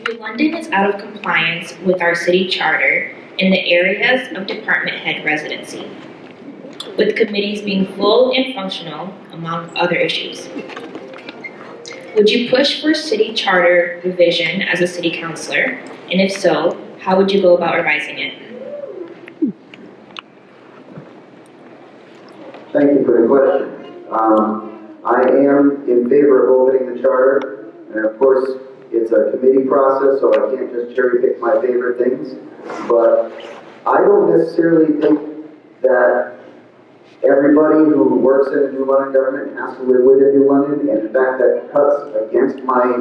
New London is out of compliance with our city charter in the areas of department head residency, with committees being full and functional, among other issues. Would you push for city charter revision as a city councilor? And if so, how would you go about revising it? Thank you for the question. I am in favor of opening the charter, and of course, it's a committee process, so I can't just cherry pick my favorite things. But I don't necessarily think that everybody who works in the New London government has to live within New London, and in fact, that cuts against my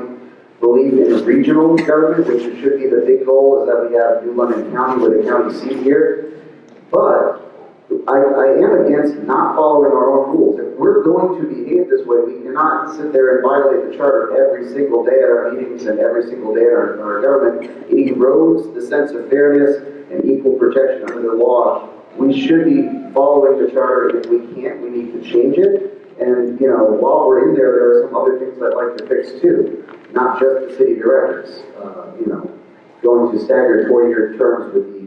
belief in regional government, which should be the big goal, is that we have New London County with a county seat here. But I am against not following our own rules. If we're going to behave this way, we cannot sit there and violate the charter every single day at our meetings and every single day in our government. It erodes the sense of fairness and equal protection under the law. We should be following the charter. If we can't, we need to change it. And, you know, while we're in there, there are some other things I'd like to fix too. Not just the city directors, going to staggered 4-year terms would be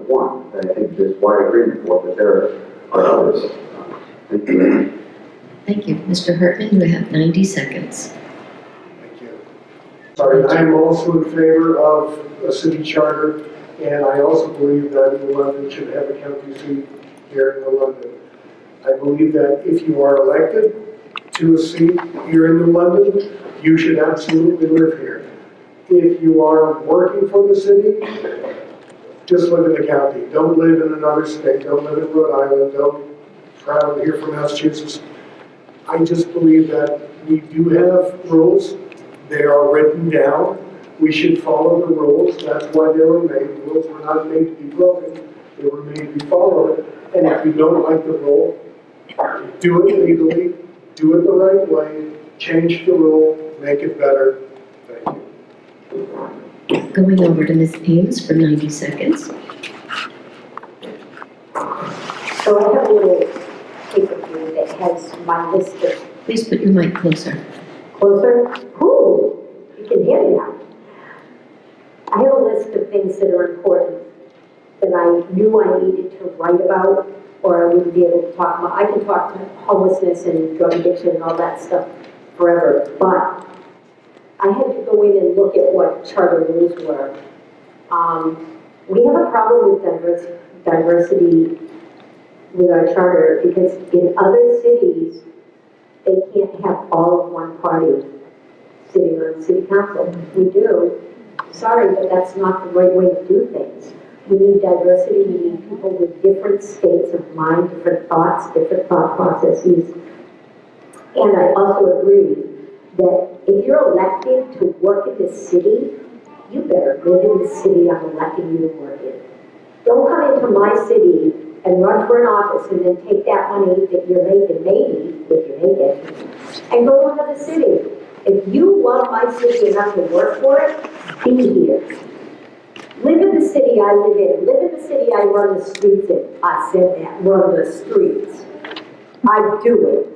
one. I think there's wide agreement for, but there are others. Thank you. Thank you. Mr. Hartman, you have 90 seconds. Thank you. Sorry, I'm also in favor of a city charter, and I also believe that New London should have a county seat here in New London. I believe that if you are elected to a seat here in New London, you should absolutely live here. If you are working for the city, just live in the county. Don't live in another state. Don't live in Rhode Island. Don't travel here from Massachusetts. I just believe that we do have rules. They are written down. We should follow the rules. That's why they were made. The rules were not made to be broken. They were made to be followed. And if you don't like the rule, do it legally. Do it the right way. Change the rule. Make it better. Thank you. Going over to Ms. Ames for 90 seconds. So I have a little paper here that has my list of... Please put your mic closer. Closer? Ooh, you can hear me now. I have a list of things that are important that I knew I needed to write about, or I wouldn't be able to talk about. I can talk to homelessness and drug addiction and all that stuff forever, but I had to go in and look at what charter rules were. We have a problem with diversity with our charter because in other cities, they can't have all of one party sitting on city council. We do. Sorry, but that's not the right way to do things. We need diversity. We need people with different states of mind, different thoughts, different thought processes. And I also agree that if you're elected to work in this city, you better live in the city I'm electing you to work in. Don't come into my city and run for an office and then take that money that you're making, maybe, if you make it, and go to another city. If you love my city enough to work for it, be here. Live in the city I live in. Live in the city I run the streets in. I said that, run the streets. I do it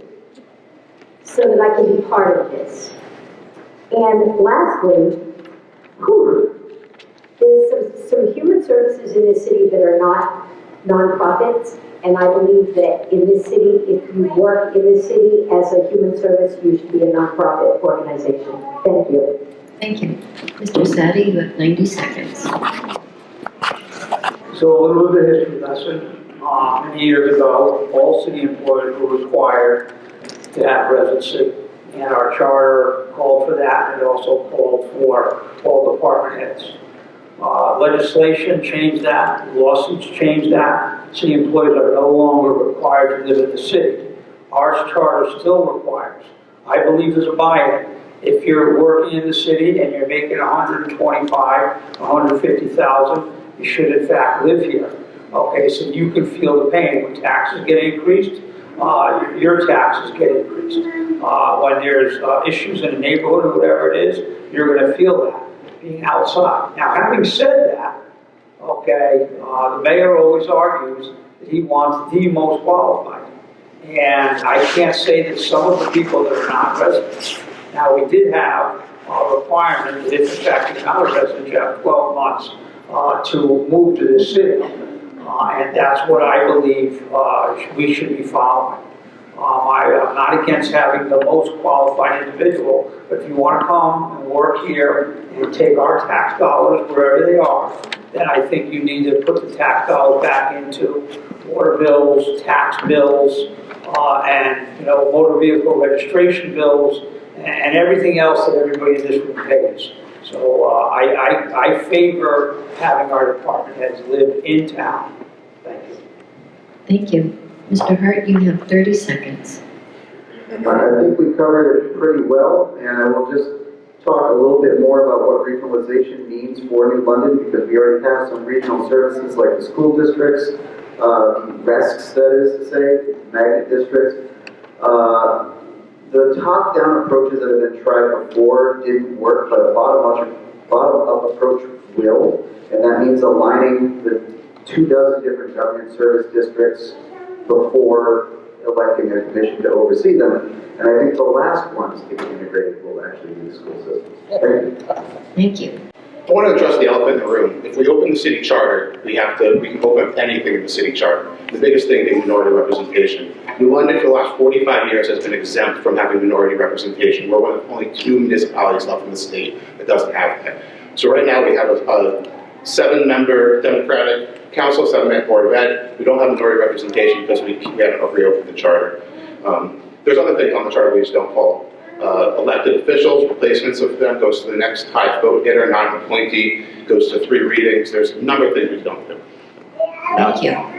so that I can be part of this. And lastly, there's some human services in this city that are not nonprofits, and I believe that in this city, if you work in this city as a human service, you should be a nonprofit organization. Thank you. Thank you. Mr. Sadi, you have 90 seconds. So a little bit of history lesson. Many years ago, all city employees were required to have residency, and our charter called for that, and it also called for all department heads. Legislation changed that, lawsuits changed that. City employees are no longer required to live in the city. Our charter still requires. I believe there's a buy-in. If you're working in the city and you're making 125, 150,000, you should in fact live here. Okay, so you can feel the pain when taxes get increased. Your taxes get increased. When there's issues in the neighborhood or whatever it is, you're going to feel that being outside. Now, having said that, okay, the mayor always argues that he wants the most qualified. And I can't say that some of the people that are not residents. Now, we did have requirement, if in fact you're not a resident, you have 12 months to move to this city. And that's what I believe we should be following. I'm not against having the most qualified individual, but if you want to come and work here and take our tax dollars wherever they are, then I think you need to put the tax dollars back into water bills, tax bills, and, you know, motor vehicle registration bills, and everything else that everybody in this room pays. So I favor having our department heads live in town. Thank you. Thank you. Mr. Hart, you have 30 seconds. I think we covered it pretty well, and I will just talk a little bit more about what regionalization means for New London, because we already have some regional services like the school districts, RESCs, that is to say, magnet districts. The top-down approaches that have been tried before didn't work, but a bottom-up approach will, and that means aligning the 24 different government service districts before electing a commission to oversee them. And I think the last ones to be integrated will actually be the school systems. Thank you. Thank you. I want to address the elephant in the room. If we open the city charter, we can open up anything in the city charter. The biggest thing being minority representation. New London for the last 45 years has been exempt from having minority representation. We're one of only 2 municipalities left in the state that doesn't have that. So right now we have a 7-member Democratic council, 7-member board of ed. We don't have minority representation because we haven't reopened the charter. There's other things on the charter we just don't follow. Elected officials, replacements of them goes to the next highest vote getter, non-appointee goes to 3 readings. There's a number of things we don't do. Thank you.